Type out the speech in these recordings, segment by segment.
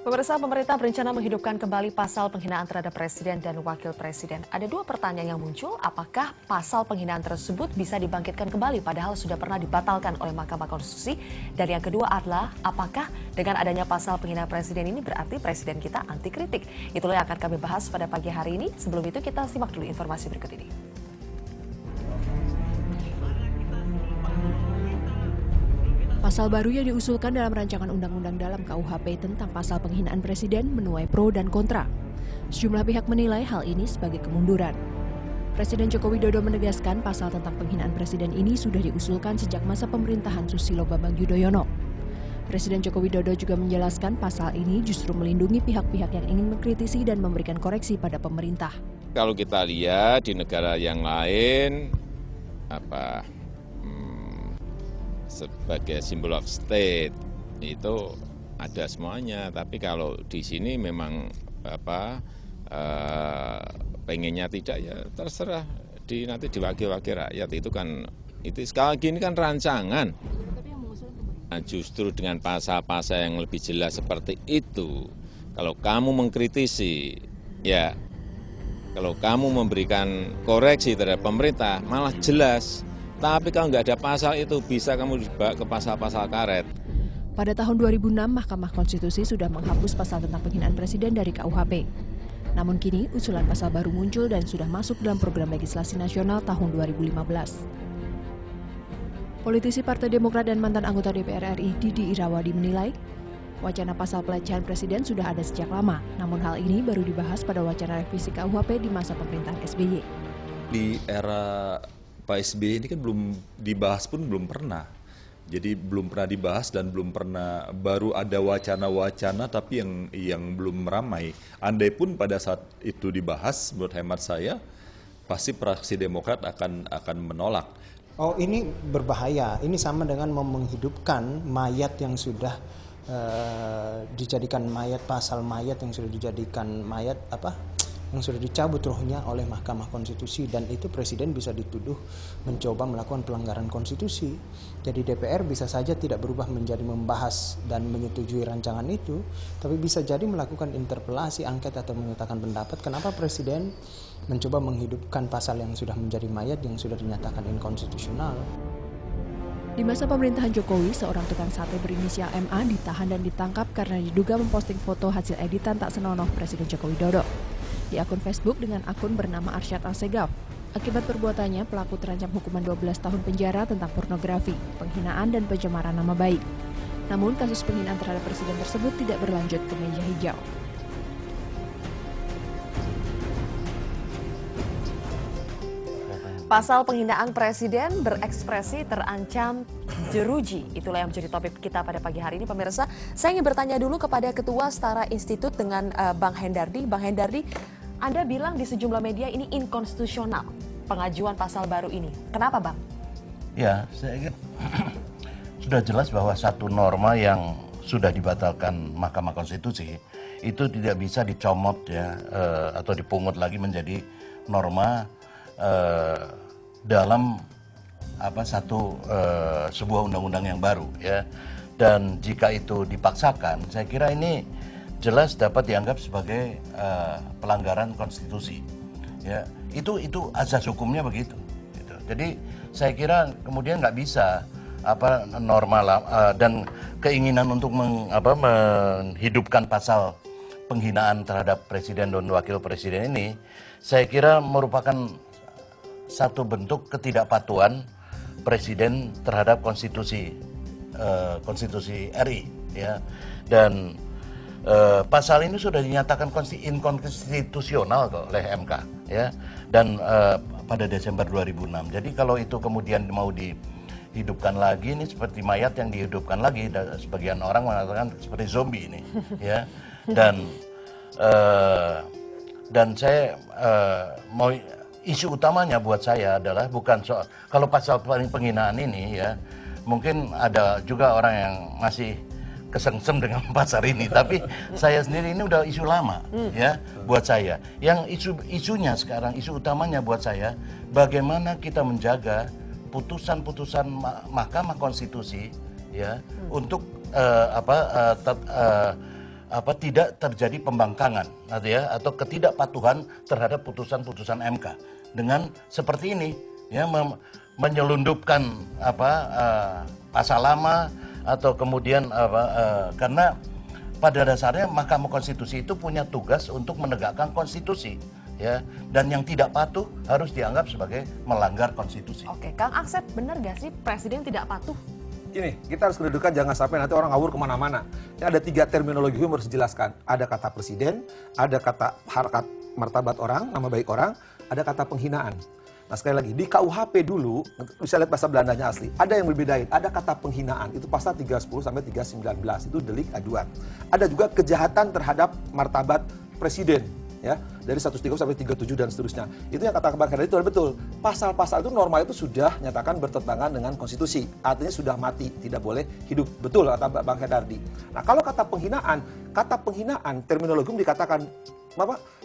Pemirsa, pemerintah berencana menghidupkan kembali pasal penghinaan terhadap presiden dan wakil presiden. Ada dua pertanyaan yang muncul, apakah pasal penghinaan tersebut bisa dibangkitkan kembali padahal sudah pernah dibatalkan oleh Mahkamah Konstitusi? Dan yang kedua adalah, apakah dengan adanya pasal penghinaan presiden ini berarti presiden kita anti kritik? Itulah yang akan kami bahas pada pagi hari ini. Sebelum itu kita simak dulu informasi berikut ini. Pasal baru yang diusulkan dalam rancangan undang-undang dalam KUHP tentang pasal penghinaan presiden menuai pro dan kontra. Sejumlah pihak menilai hal ini sebagai kemunduran. Presiden Joko Widodo menegaskan pasal tentang penghinaan presiden ini sudah diusulkan sejak masa pemerintahan Susilo Bambang Yudhoyono. Presiden Joko Widodo juga menjelaskan pasal ini justru melindungi pihak-pihak yang ingin mengkritisi dan memberikan koreksi pada pemerintah. Kalau kita lihat di negara yang lain, sebagai simbol of state itu ada semuanya, tapi kalau di sini memang pengennya tidak, ya terserah nanti diwakil-wakil rakyat. Itu kan, itu sekali lagi ini kan rancangan. Nah, justru dengan pasal-pasal yang lebih jelas seperti itu, kalau kamu mengkritisi, ya kalau kamu memberikan koreksi terhadap pemerintah malah jelas. Tapi kalau nggak ada pasal itu, bisa kamu dibawa ke pasal-pasal karet. Pada tahun 2006, Mahkamah Konstitusi sudah menghapus pasal tentang penghinaan presiden dari KUHP. Namun kini, usulan pasal baru muncul dan sudah masuk dalam program legislasi nasional tahun 2015. Politisi Partai Demokrat dan mantan anggota DPR RI Didi Irawadi menilai, wacana pasal pelecehan presiden sudah ada sejak lama, namun hal ini baru dibahas pada wacana revisi KUHP di masa pemerintahan SBY. Di era Pak SBY ini kan belum dibahas pun belum pernah. Jadi belum pernah dibahas dan belum pernah, baru ada wacana-wacana tapi yang belum ramai. Andai pun pada saat itu dibahas, menurut hemat saya, pasti fraksi Demokrat akan menolak. Oh, ini berbahaya. Ini sama dengan menghidupkan mayat yang sudah dijadikan mayat, pasal mayat yang sudah dijadikan mayat yang sudah dicabut rohnya oleh Mahkamah Konstitusi, dan itu presiden bisa dituduh mencoba melakukan pelanggaran konstitusi. Jadi DPR bisa saja tidak berubah menjadi membahas dan menyetujui rancangan itu, tapi bisa jadi melakukan interpelasi, angket atau menyatakan pendapat kenapa presiden mencoba menghidupkan pasal yang sudah menjadi mayat yang sudah dinyatakan inkonstitusional. Di masa pemerintahan Jokowi, seorang tukang sate berinisial MA ditahan dan ditangkap karena diduga memposting foto hasil editan tak senonoh Presiden Joko Widodo di akun Facebook dengan akun bernama Arsyad Alsegaf. Akibat perbuatannya, pelaku terancam hukuman 12 tahun penjara tentang pornografi, penghinaan, dan pencemaran nama baik. Namun, kasus penghinaan terhadap presiden tersebut tidak berlanjut ke meja hijau. Pasal penghinaan presiden berekspresi terancam jeruji. Itulah yang menjadi topik kita pada pagi hari ini, pemirsa. Saya ingin bertanya dulu kepada Ketua Setara Institut dengan Bang Hendardi. Bang Hendardi, Anda bilang di sejumlah media ini inkonstitusional pengajuan pasal baru ini. Kenapa, Bang? Ya, saya ingin sudah jelas bahwa satu norma yang sudah dibatalkan Mahkamah Konstitusi itu tidak bisa dicomot ya atau dipungut lagi menjadi norma dalam sebuah undang-undang yang baru ya. Dan jika itu dipaksakan, saya kira ini jelas dapat dianggap sebagai pelanggaran konstitusi ya. Itu asas hukumnya begitu gitu. Jadi saya kira kemudian nggak bisa norma dan keinginan untuk menghidupkan pasal penghinaan terhadap presiden dan wakil presiden ini, saya kira merupakan satu bentuk ketidakpatuhan presiden terhadap konstitusi RI ya. Dan pasal ini sudah dinyatakan inkonstitusional oleh MK ya, dan pada Desember 2006. Jadi kalau itu kemudian mau dihidupkan lagi, ini seperti mayat yang dihidupkan lagi. Sebagian orang mengatakan seperti zombie ini ya. Dan saya mau isu utamanya buat saya adalah bukan soal kalau pasal penghinaan ini ya, mungkin ada juga orang yang masih kesengsem dengan pasal ini, tapi saya sendiri ini udah isu lama ya buat saya. Yang isunya sekarang, isu utamanya buat saya, bagaimana kita menjaga putusan-putusan Mahkamah Konstitusi ya untuk tidak terjadi pembangkangan atau ketidakpatuhan terhadap putusan-putusan MK dengan seperti ini ya, menyelundupkan pasal lama atau kemudian karena pada dasarnya Mahkamah Konstitusi itu punya tugas untuk menegakkan konstitusi ya, dan yang tidak patuh harus dianggap sebagai melanggar konstitusi. Oke, Kang Asep, benar gak sih Presiden tidak patuh? Gini, kita harus kedudukan jangan sampai nanti orang ngawur kemana-mana. Ini ada 3 terminologi yang harus dijelaskan. Ada kata presiden, ada kata harkat martabat orang, nama baik orang, ada kata penghinaan. Nah sekali lagi, di KUHP dulu, bisa lihat bahasa Belandanya asli, ada yang berbedain, ada kata penghinaan, itu pasal 310 sampai 319, itu delik aduan. Ada juga kejahatan terhadap martabat presiden, ya, dari 130 sampai 37 dan seterusnya. Itu yang kata Bang Hendardi itu betul. Pasal-pasal itu normal itu sudah nyatakan bertentangan dengan konstitusi, artinya sudah mati, tidak boleh hidup. Betul kata Bang Hendardi. Nah kalau kata penghinaan terminologi dikatakan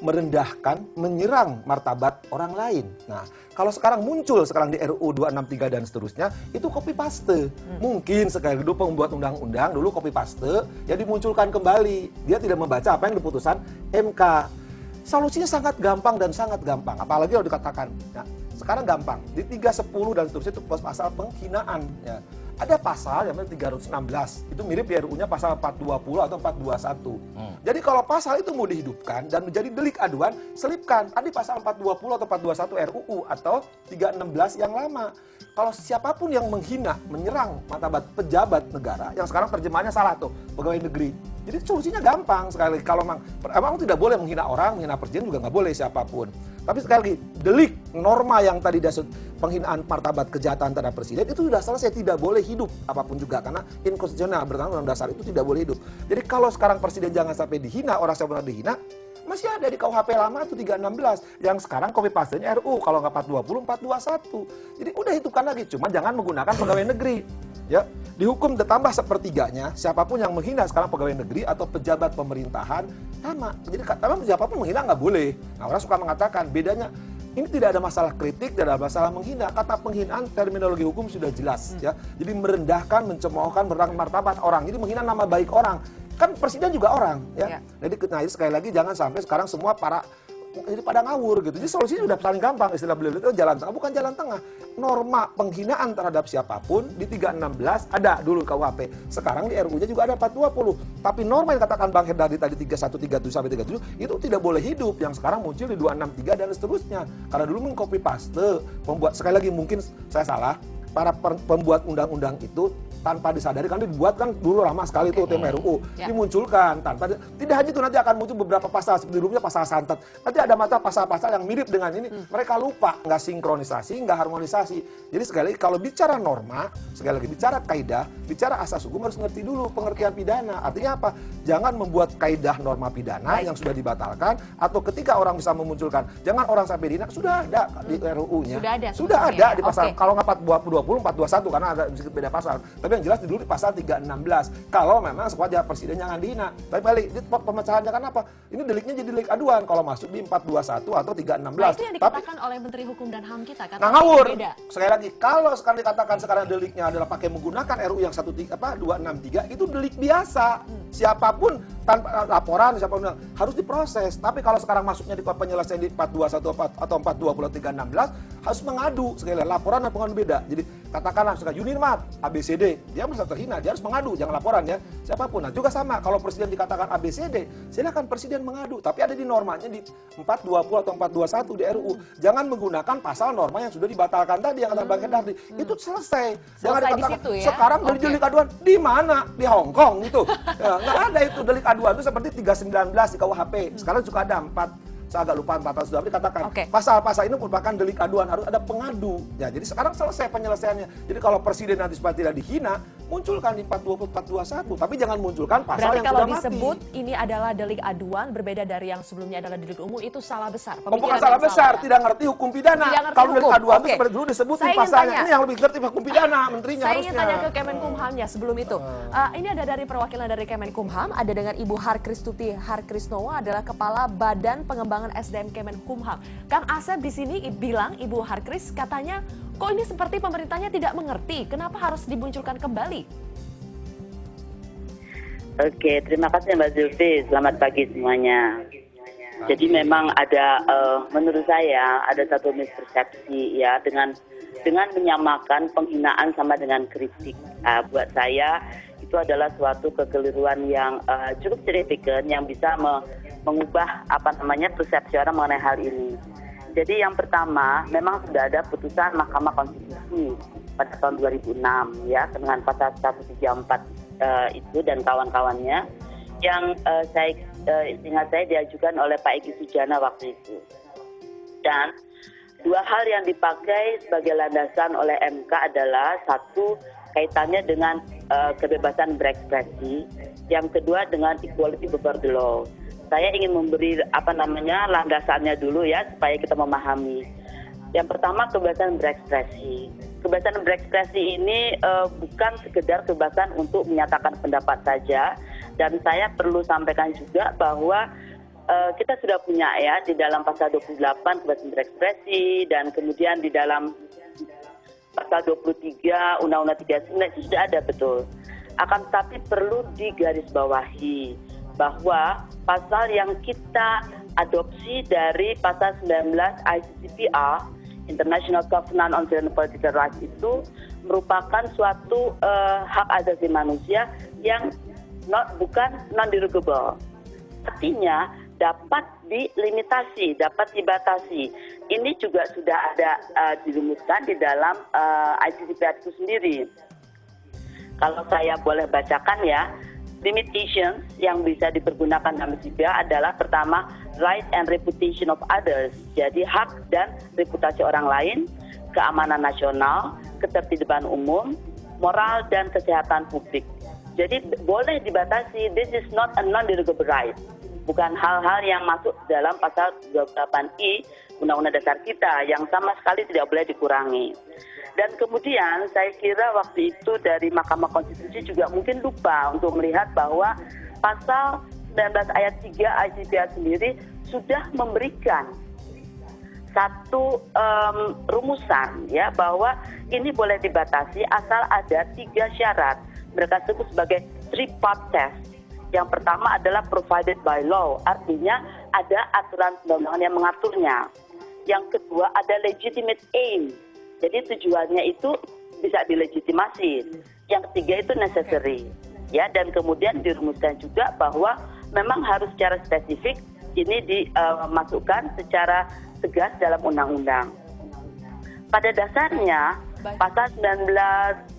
merendahkan, menyerang martabat orang lain. Nah, kalau sekarang muncul di RUU 263 dan seterusnya, itu copy paste. Mungkin sekali dulu pembuat undang-undang dulu copy paste, ya dimunculkan kembali. Dia tidak membaca apa yang diputusan MK. Solusinya sangat gampang dan sangat gampang. Apalagi kalau dikatakan, ya, sekarang gampang. Di 310 dan seterusnya itu pasal penghinaan. Ya. Ada pasal yang 316, itu mirip di RU-nya pasal 420 atau 421. Jadi kalau pasal itu mau dihidupkan dan menjadi delik aduan, selipkan tadi pasal 420 atau 421 RUU atau 316 yang lama. Kalau siapapun yang menghina, menyerang martabat pejabat negara, yang sekarang terjemahannya salah tuh, pegawai negeri. Jadi solusinya gampang sekali. Kalau emang tidak boleh menghina orang, menghina presiden juga nggak boleh siapapun. Tapi sekali lagi, delik norma yang tadi disebut penghinaan martabat kejahatan terhadap presiden itu sudah selesai, tidak boleh hidup apapun juga karena inkonstitusional bertentangan dengan dasar itu tidak boleh hidup. Jadi kalau sekarang presiden jangan sampai dihina, orang yang pernah dihina masih ada di KUHP lama itu 316 yang sekarang copy paste-nya RU kalau nggak 420 421. Jadi udah hidupkan lagi, cuma jangan menggunakan pegawai negeri. Ya, dihukum ditambah sepertiganya siapapun yang menghina sekarang pegawai negeri atau pejabat pemerintahan sama. Jadi memang siapapun menghina nggak boleh. Nah, orang suka mengatakan bedanya ini tidak ada masalah kritik, tidak ada masalah menghina. Kata penghinaan terminologi hukum sudah jelas ya. Jadi merendahkan, mencemoohkan, merendahkan martabat orang. Jadi menghina nama baik orang. Kan presiden juga orang ya. Jadi sekali lagi jangan sampai sekarang semua jadi pada ngawur gitu. Jadi solusinya udah paling gampang, istilah beliau itu jalan tengah, bukan jalan tengah. Norma penghinaan terhadap siapapun di 316 ada dulu KUHP. Sekarang di RU-nya juga ada 420. Tapi norma yang katakan Bang Hendardi tadi 3137 sampai 37 itu tidak boleh hidup. Yang sekarang muncul di 263 dan seterusnya. Karena dulu mengcopy paste, membuat sekali lagi mungkin saya salah, para pembuat undang-undang itu tanpa disadari kan dibuat kan dulu lama sekali itu tema RUU dimunculkan tanpa tidak hanya itu nanti akan muncul beberapa pasal seperti dulunya pasal santet, nanti ada pasal-pasal yang mirip dengan ini mereka lupa, nggak sinkronisasi, nggak harmonisasi. Jadi sekali lagi kalau bicara norma, sekali lagi bicara kaidah, bicara asas hukum harus ngerti dulu pengertian pidana. Artinya apa? Jangan membuat kaidah norma pidana yang sudah dibatalkan atau ketika orang bisa memunculkan jangan orang sampai dihina, sudah ada di RUU-nya, sudah ada di pasal kalau nggak 420 421 karena ada sedikit beda pasal. Tapi yang jelas dulu di pasal 316. Kalau memang sewajar presiden jangan dihina. Tapi balik, pemecahannya kan apa? Ini deliknya jadi delik aduan kalau masuk di 421 atau 316. Nah, itu yang dikatakan oleh Menteri Hukum dan HAM kita kan. Nah, ngawur. Sekali lagi, kalau sekarang dikatakan sekarang deliknya adalah pakai menggunakan RUU yang 263 itu delik biasa. Siapapun tanpa laporan siapapun harus diproses. Tapi kalau sekarang masuknya di penyelesaian di 421 atau 420 316 harus mengadu. Sekali lagi, laporan dan pengaduan beda. Jadi katakanlah misalkan Yunirmat ABCD, dia merasa terhina, dia harus mengadu, jangan laporan ya siapapun. Nah juga sama kalau presiden dikatakan ABCD, silakan presiden mengadu, tapi ada di normanya di 420 atau 421 di RUU. Jangan menggunakan pasal norma yang sudah dibatalkan tadi yang kata Bang Hendardi. Itu selesai. Jangan dikatakan situ, ya? Sekarang dari delik aduan di mana? Di Hong Kong itu. Ya, nggak ada itu delik aduan itu seperti 319 di KUHP. Sekarang juga ada 4. Saya agak lupa 4 sudah dikatakan pasal-pasal ini merupakan delik aduan, harus ada pengadu. Ya, jadi sekarang selesai penyelesaiannya. Jadi kalau presiden nanti supaya tidak dihina, munculkan di 420 421, tapi jangan munculkan pasal berarti yang kalau sudah disebut mati. ini adalah delik aduan berbeda dari yang sebelumnya adalah delik umum, itu salah besar. Bukan salah besar, tidak ngerti hukum pidana. Kalau delik aduan itu seperti dulu disebut pasalnya. Ini yang lebih ngerti hukum pidana, menterinya harusnya. Saya ingin tanya ke Kemenkumham ya sebelum itu. Ini ada dari perwakilan dari Kemenkumham, ada dengan Ibu Harkristuti Harkrisnowo adalah Kepala Badan Pengembangan SDM Kemenkumham. Kang Asep di sini bilang Ibu Harkris katanya kok ini seperti pemerintahnya tidak mengerti kenapa harus dimunculkan kembali. Oke, terima kasih Mbak Zulfi. Selamat pagi semuanya. Jadi memang ada, menurut saya ada satu mispersepsi ya dengan menyamakan penghinaan sama dengan kritik. Buat saya itu adalah suatu kekeliruan yang cukup signifikan yang bisa mengubah persepsi orang mengenai hal ini. Jadi yang pertama, memang sudah ada putusan Mahkamah Konstitusi pada tahun 2006 ya dengan pasal 134 itu dan kawan-kawannya yang ingat saya diajukan oleh Pak Egy Sujana waktu itu. Dan dua hal yang dipakai sebagai landasan oleh MK adalah satu kaitannya dengan kebebasan berekspresi, yang kedua dengan equality before the law. Saya ingin memberi landasannya dulu ya supaya kita memahami. Yang pertama kebebasan berekspresi. Kebebasan berekspresi ini bukan sekedar kebebasan untuk menyatakan pendapat saja, dan saya perlu sampaikan juga bahwa kita sudah punya ya di dalam pasal 28 kebebasan berekspresi, dan kemudian di dalam pasal 23 Undang-Undang 39 itu sudah ada betul. Akan tetapi perlu digarisbawahi bahwa pasal yang kita adopsi dari pasal 19 ICCPR International Covenant on Civil and Political Rights itu merupakan suatu hak asasi manusia yang bukan non-derogable. Artinya dapat dilimitasi, dapat dibatasi. Ini juga sudah ada dirumuskan di dalam ICCPR itu sendiri. Kalau saya boleh bacakan ya, limitations yang bisa dipergunakan dalam ICCPR adalah pertama, right and reputation of others. Jadi hak dan reputasi orang lain, keamanan nasional, ketertiban umum, moral dan kesehatan publik. Jadi boleh dibatasi, this is not a non-derogable right. Bukan hal-hal yang masuk dalam pasal 28I Undang-Undang Dasar kita yang sama sekali tidak boleh dikurangi. Dan kemudian saya kira waktu itu dari Mahkamah Konstitusi juga mungkin lupa untuk melihat bahwa pasal 19 ayat 3 ICCPR sendiri sudah memberikan satu rumusan ya bahwa ini boleh dibatasi asal ada 3 syarat. Mereka sebut sebagai three-part test. Yang pertama adalah provided by law, artinya ada aturan undang-undangan yang mengaturnya. Yang kedua ada legitimate aim, jadi tujuannya itu bisa dilegitimasi. Yang ketiga itu necessary, ya. Dan kemudian dirumuskan juga bahwa memang harus secara spesifik ini dimasukkan secara tegas dalam undang-undang. Pada dasarnya pasal 19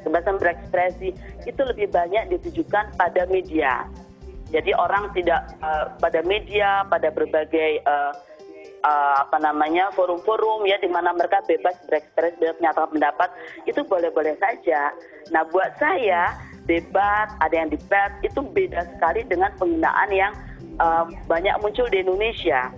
kebebasan berekspresi itu lebih banyak ditujukan pada media. Jadi orang tidak pada media, pada berbagai forum-forum ya di mana mereka bebas berekspresi, bebas menyatakan pendapat, itu boleh-boleh saja. Nah, buat saya debat, ada yang debat itu beda sekali dengan penghinaan yang banyak muncul di Indonesia.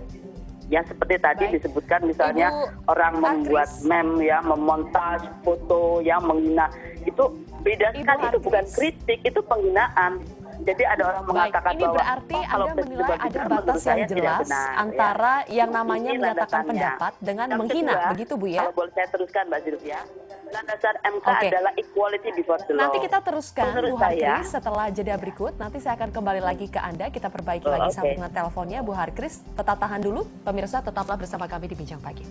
Ya seperti tadi disebutkan misalnya orang membuat meme ya, memontaj foto yang menghina, itu beda sekali, itu bukan kritik, itu penghinaan. Jadi ada orang mengatakan ini bahwa berarti Anda menilai ada batas yang jelas antara yang namanya menyatakan pendapat dengan menghina, begitu Bu ya? Kalau boleh saya teruskan Mbak Zilvia, landasan MK adalah equality before the law. Nanti kita teruskan Bu Harkris setelah jeda berikut. Nanti saya akan kembali lagi ke Anda, kita perbaiki lagi sambungan teleponnya Bu Harkris. Tetap tahan dulu, pemirsa tetaplah bersama kami di Bincang Pagi.